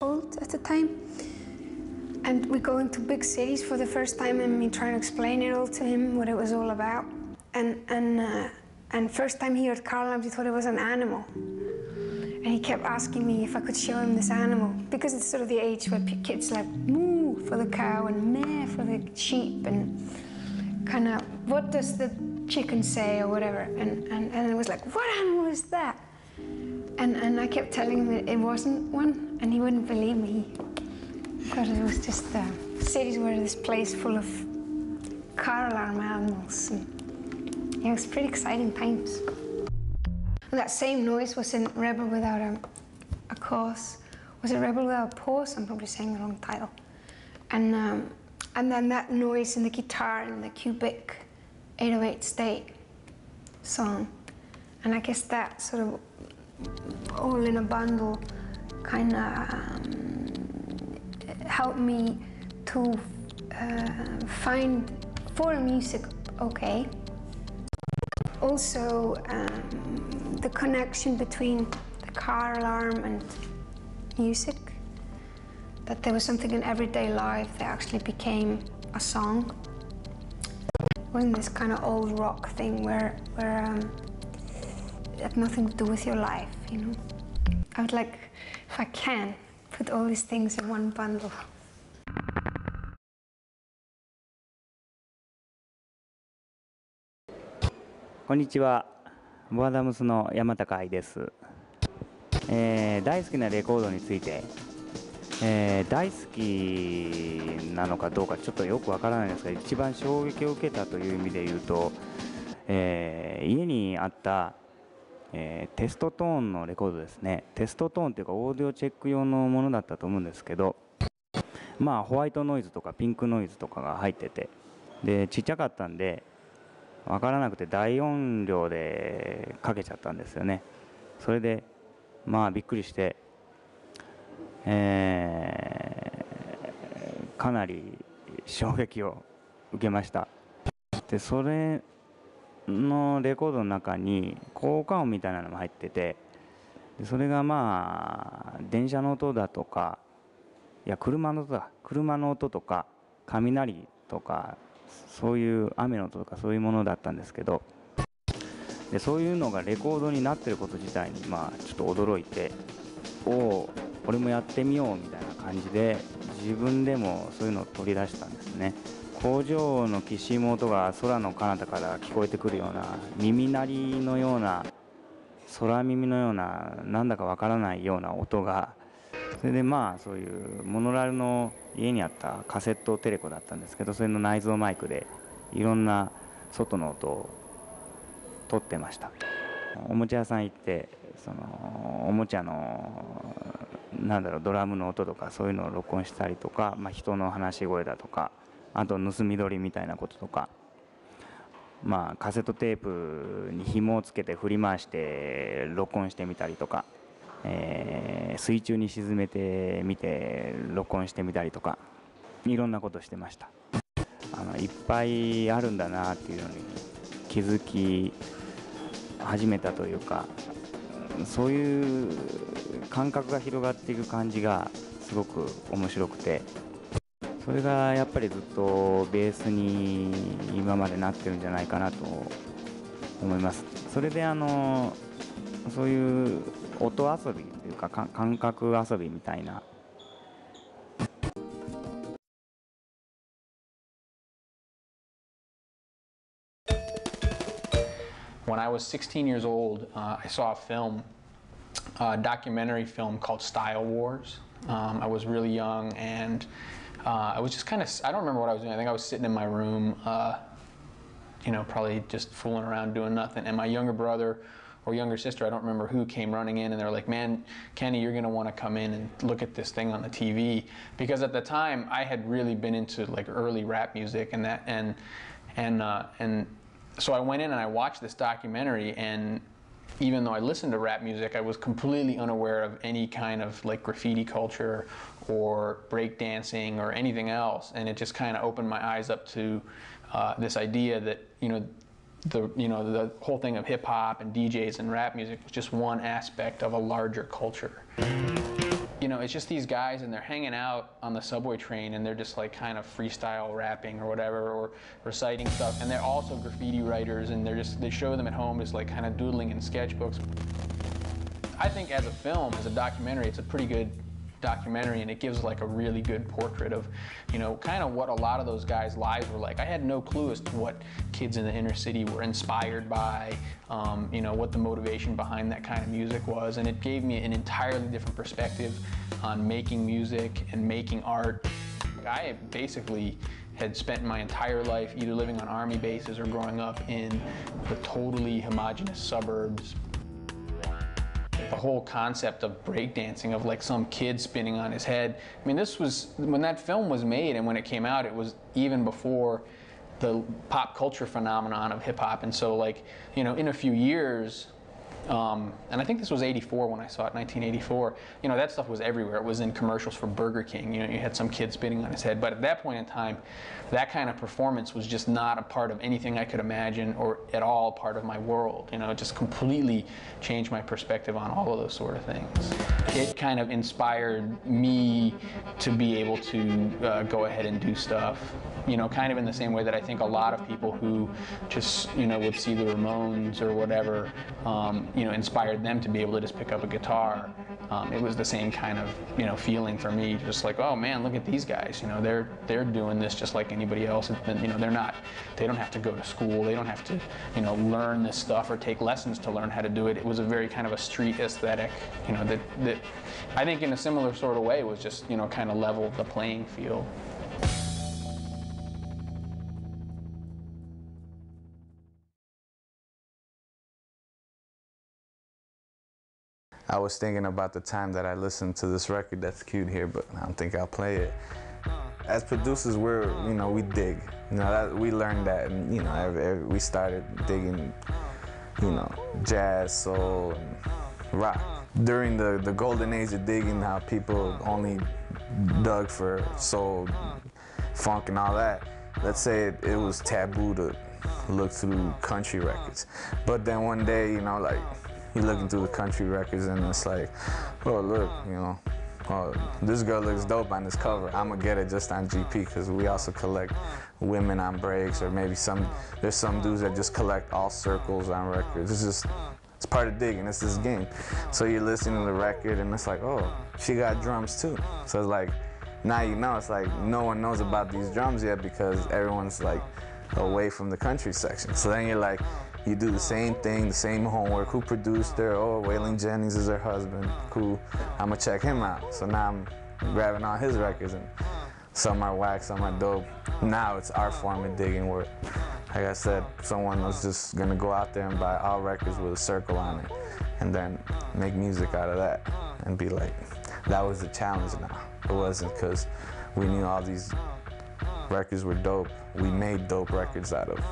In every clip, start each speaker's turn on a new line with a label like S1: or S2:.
S1: old at the time. And we go into big cities for the first time and me trying to explain it all to him, what it was all about. And first time he heard car alarms, he thought it was an animal. And he kept asking me if I could show him this animal, because it's sort of the age where kids like moo for the cow and meh for the sheep, and kind of, what does the chicken say or whatever. And it was like, what animal is that? And I kept telling him that it wasn't one, and he wouldn't believe me. Because it was just, cities were this place full of car alarm animals. And it was pretty exciting times. And that same noise was in Rebel Without a Cause. Was it Rebel Without a Pause? I'm probably saying the wrong title. And then that noise in the guitar in the Cubic 808 State song. And I guess that sort of all in a bundle kind of helped me to find foreign music okay. Also, the connection between the car alarm and music, that there was something in everyday life that actually became a song. It wasn't this kind of old rock thing where it had nothing to do with your life, you know. I would like, if I can, put all these things in one bundle.
S2: こんにちは、ボアダムスの山高愛です。大好きなレコードについて、大好きなのかどうかちょっとよくわからないんですが、一番衝撃を受けたという意味で言うと、家にあった、テストトーンのレコードですね。テストトーンというかオーディオチェック用のものだったと思うんですけど、まあホワイトノイズとかピンクノイズとかが入ってて、でちっちゃかったんで分からなくて大音量でかけちゃったんですよね。それでまあびっくりして、かなり衝撃を受けました。でそれのレコードの中に効果音みたいなのも入ってて、でそれがまあ電車の音だとか、いや車の音だ、車の音とか雷とかそういう雨の音とかそういうものだったんですけど、でそういうのがレコードになってること自体にまあちょっと驚いて、おお俺もやってみようみたいな感じで自分でもそういうのを取り出したんですね。工場のきしむ音が空の彼方から聞こえてくるような耳鳴りのような空耳のようななんだかわからないような音が、それでまあそういうモノラルの家にあったカセットテレコだったんですけど、それの内蔵マイクでいろんな外の音を撮ってました。おもちゃ屋さん行ってそのおもちゃのなんだろうドラムの音とかそういうのを録音したりとか、まあ、人の話し声だとか、あと盗み撮りみたいなこととか、まあカセットテープに紐をつけて振り回して録音してみたりとか、水中に沈めてみて録音してみたりとか、いろんなことしてました。いっぱいあるんだなっていうのに気づき始めたというか、そういう感覚が広がっていく感じがすごく面白くて、それがやっぱりずっとベースに今までなってるんじゃないかなと思います。それでそういう音遊びというか感覚遊びみたいな。
S3: When I was 16 years old, I saw a film, a documentary film called Style Wars. I was really young, and I was just kind of, I don't remember what I was doing. I think I was sitting in my room, you know, probably just fooling around doing nothing. And my younger brother or younger sister, I don't remember who, came running in, and they were like, man, Kenny, you're going to want to come in and look at this thing on the TV. Because at the time, I had really been into like early rap music and that, and so I went in and I watched this documentary, and even though I listened to rap music, I was completely unaware of any kind of like graffiti culture or breakdancing or anything else, and it just kind of opened my eyes up to this idea that the whole thing of hip hop and DJs and rap music was just one aspect of a larger culture. You know, it's just these guys and they're hanging out on the subway train and they're just like kind of freestyle rapping or whatever, or reciting stuff. And they're also graffiti writers, and they show them at home as like kind of doodling in sketchbooks. I think as a film, as a documentary, it's a pretty good documentary, and it gives like a really good portrait of, you know, kind of what a lot of those guys' lives were like. I had no clue as to what kids in the inner city were inspired by, you know, what the motivation behind that kind of music was, and it gave me an entirely different perspective on making music and making art. I basically had spent my entire life either living on army bases or growing up in the totally homogenous suburbs. The whole concept of breakdancing, of like some kid spinning on his head. I mean, this was, when that film was made and when it came out, it was even before the pop culture phenomenon of hip hop. And so, like, you know, in a few years, and I think this was '84 when I saw it, 1984, you know, that stuff was everywhere. It was in commercials for Burger King. You know, you had some kid spinning on his head. But at that point in time, that kind of performance was just not a part of anything I could imagine, or at all part of my world. You know, it just completely changed my perspective on all of those sort of things. It kind of inspired me to be able to go ahead and do stuff, you know, kind of in the same way that I think a lot of people who just, you know, would see the Ramones or whatever, you know, inspired them to be able to just pick up a guitar. It was the same kind of, you know, feeling for me, just like, oh man, look at these guys, you know, they're doing this just like anybody else. And, you know, they don't have to go to school, they don't have to, you know, learn this stuff or take lessons to learn how to do it. It was a very kind of a street aesthetic, you know, that I think in a similar sort of way was just, you know, kind of leveled the playing field.
S4: I was thinking about the time that I listened to this record that's cute here, but I don't think I'll play it. As producers, we dig. You know, we learned that, and, you know, we started digging, you know, jazz, soul, and rock. During the golden age of digging, how people only dug for soul, funk, and all that, let's say it was taboo to look through country records. But then one day, you know, like, you're looking through the country records and it's like, oh, look, you know, oh, this girl looks dope on this cover. I'm gonna get it just on GP, because we also collect women on breaks, or maybe there's some dudes that just collect all circles on records. It's part of digging, it's this game. So you're listening to the record and it's like, oh, she got drums too. So it's like, now you know, it's like no one knows about these drums yet because everyone's like away from the country section. So then you're like, you do the same thing, the same homework. Who produced her? Oh, Waylon Jennings is her husband. Cool, I'm gonna check him out. So now I'm grabbing all his records, and some are whack, some are dope. Now it's our form of digging where, like I said, someone was just gonna go out there and buy all records with a circle on it, and then make music out of that, and be like, that was the challenge now. It wasn't because we knew all these records were dope. We made dope records out of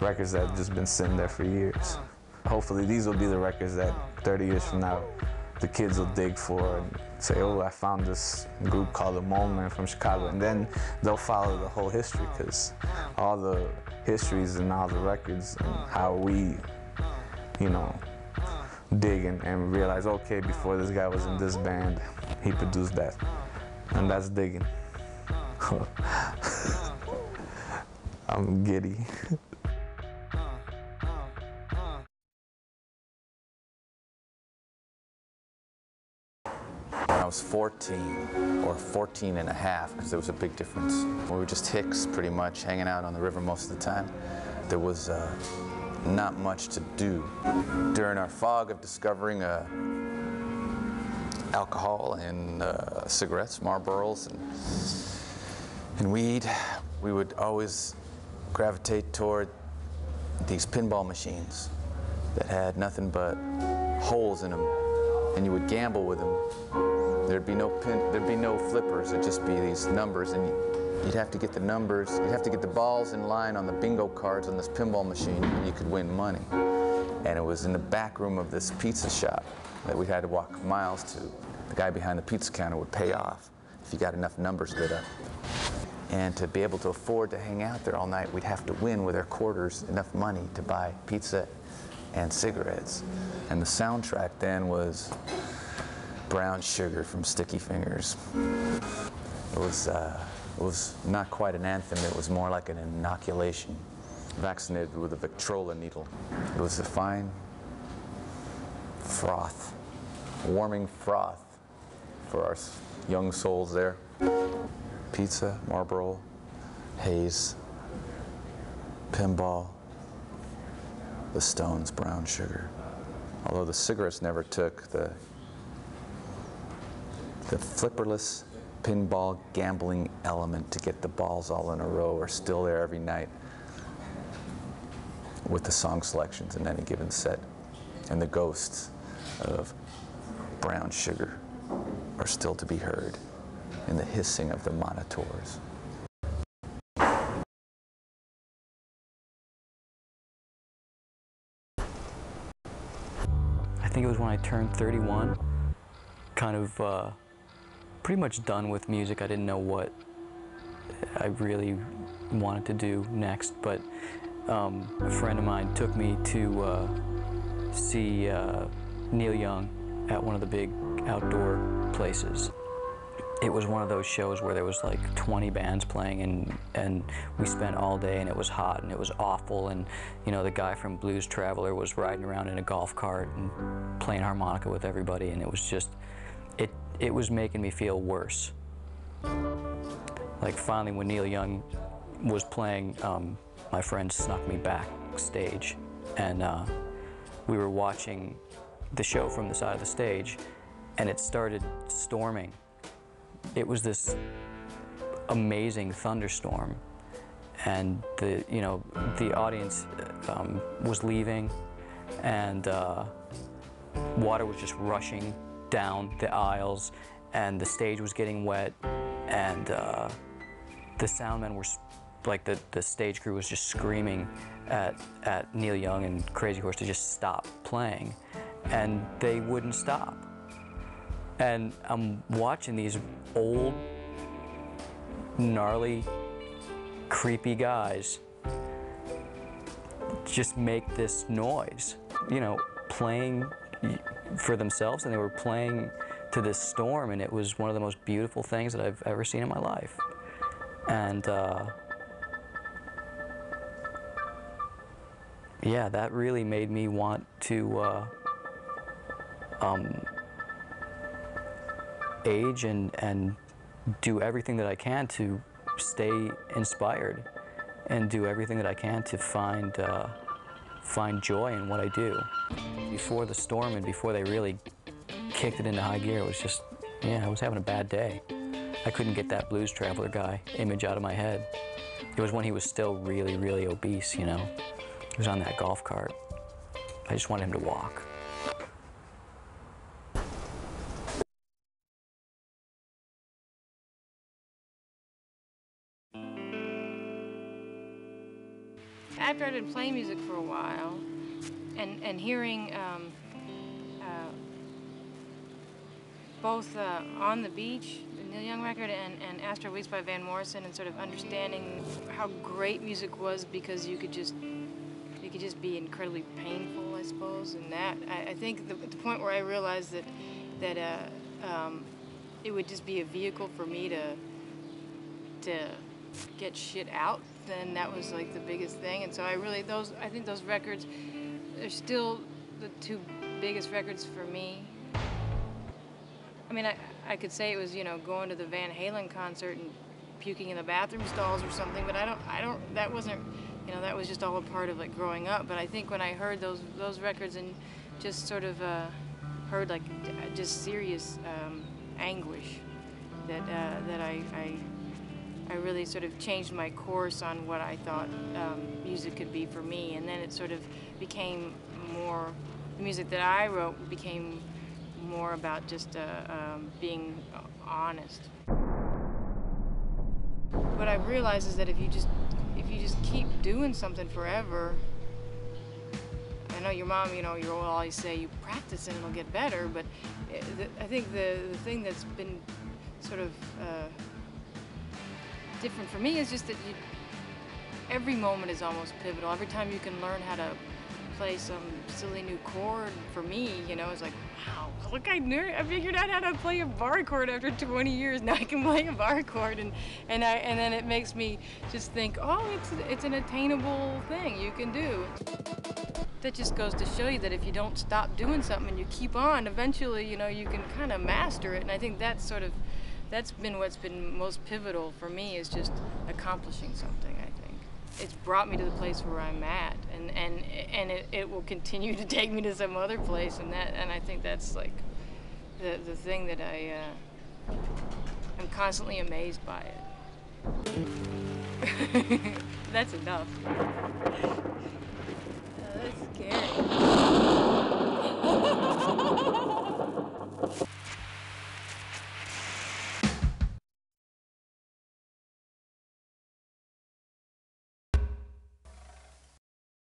S4: records that have just been sitting there for years. Hopefully these will be the records that 30 years from now, the kids will dig for and say, oh, I found this group called the Mole Men from Chicago. And then they'll follow the whole history, because all the histories and all the records and how we, you know, dig and realize, okay, before this guy was in this band, he produced that. And that's digging. I'm giddy.
S5: When I was 14, or 14 and a half, because there was a big difference. We were just hicks, pretty much, hanging out on the river most of the time. There was not much to do. During our fog of discovering alcohol and cigarettes, Marlboros, and weed, we would always gravitate toward these pinball machines that had nothing but holes in them, and you would gamble with them. There'd be no flippers. It'd just be these numbers, and you'd have to get the numbers. You'd have to get the balls in line on the bingo cards on this pinball machine, and you could win money. And it was in the back room of this pizza shop that we had to walk miles to. The guy behind the pizza counter would pay off if you got enough numbers lit up. And to be able to afford to hang out there all night, we'd have to win with our quarters enough money to buy pizza and cigarettes. And the soundtrack then was Brown Sugar from Sticky Fingers. It was not quite an anthem, it was more like an inoculation, vaccinated with a Victrola needle. It was a fine froth, warming froth for our young souls there. Pizza, Marlboro, Haze, Pinball, the Stones, Brown Sugar. Although the cigarettes never took, the flipperless pinball gambling element to get the balls all in a row are still there every night with the song selections in any given set. And the ghosts of Brown Sugar are still to be heard in the hissing of the monitors.
S6: I think it was when I turned 31, kind of pretty much done with music. I didn't know what I really wanted to do next, but a friend of mine took me to see Neil Young at one of the big outdoor places. It was one of those shows where there was like 20 bands playing, and we spent all day, and it was hot and it was awful, and you know, the guy from Blues Traveler was riding around in a golf cart and playing harmonica with everybody, and it was just, it was making me feel worse. Like finally when Neil Young was playing, my friend snuck me backstage, and we were watching the show from the side of the stage, and it started storming. It was this amazing thunderstorm, and the audience was leaving, and water was just rushing down the aisles, and the stage was getting wet, and the sound men were like the stage crew was just screaming at Neil Young and Crazy Horse to just stop playing, and they wouldn't stop. And I'm watching these old, gnarly, creepy guys just make this noise, you know, playing for themselves, and they were playing to this storm, and it was one of the most beautiful things that I've ever seen in my life. And yeah, that really made me want to age and do everything that I can to stay inspired, and do everything that I can to find joy in what I do. Before the storm and before they really kicked it into high gear, it was just, yeah, I was having a bad day. I couldn't get that Blues Traveler guy image out of my head. It was when he was still really, really obese, you know. He was on that golf cart. I just wanted him to walk.
S7: After I'd been playing music for a while, and hearing both On the Beach, the Neil Young record, and Astral Weeks by Van Morrison, and sort of understanding how great music was because you could just be incredibly painful, I suppose, and that I think the point where I realized that it would just be a vehicle for me to get shit out, then that was like the biggest thing. And so I think those records are still the two biggest records for me. I mean, I could say it was, you know, going to the Van Halen concert and puking in the bathroom stalls or something, but I don't, that wasn't, you know, that was just all a part of like growing up. But I think when I heard those records and just sort of heard like just serious anguish, that I really sort of changed my course on what I thought music could be for me, and then it sort of became more, the music that I wrote became more about just being honest. What I realized is that if you just keep doing something forever, I know your mom, you know, you'll always say you practice and it'll get better, but I think the thing that's been sort of different for me is just that every moment is almost pivotal. Every time you can learn how to play some silly new chord for me, you know, it's like, wow, look, I figured out how to play a bar chord after 20 years. Now I can play a bar chord, and then it makes me just think, oh, it's an attainable thing you can do. That just goes to show you that if you don't stop doing something and you keep on, eventually, you know, you can kind of master it. And I think that's been what's been most pivotal for me, is just accomplishing something, I think. It's brought me to the place where I'm at, and it will continue to take me to some other place, and I think that's like the thing that I'm constantly amazed by it. That's enough. That's scary.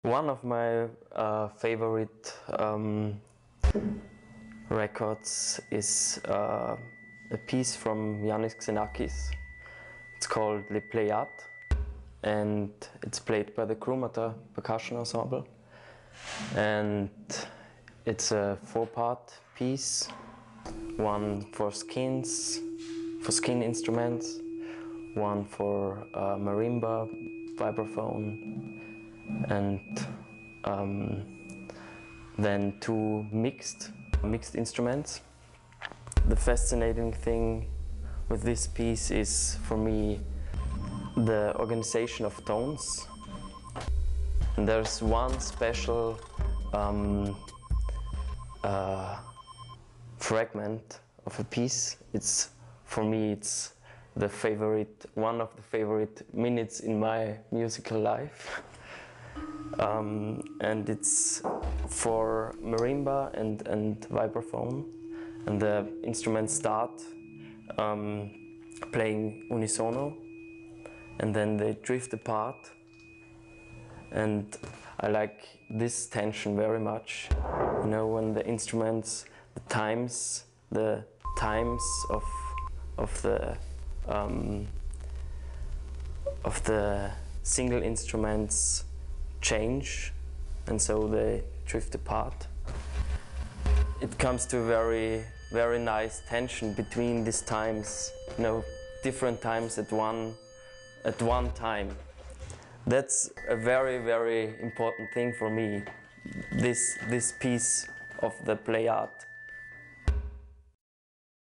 S8: One of my favorite records is a piece from Yannis Xenakis. It's called Les Pléiades, and it's played by the Krumata Percussion Ensemble. And it's a 4-part piece, one for skin instruments, one for marimba, vibraphone, and then 2 mixed instruments. The fascinating thing with this piece is, for me, the organization of tones. And there's one special fragment of a piece. For me, it's one of the favorite minutes in my musical life. And it's for marimba and vibraphone, and the instruments start playing unisono, and then they drift apart, and I like this tension very much. You know, when the instruments, the times of the single instruments change, and so they drift apart. It comes to a very, very nice tension between these times, you know, different times at one time. That's a very, very important thing for me, this piece of the Pléiades.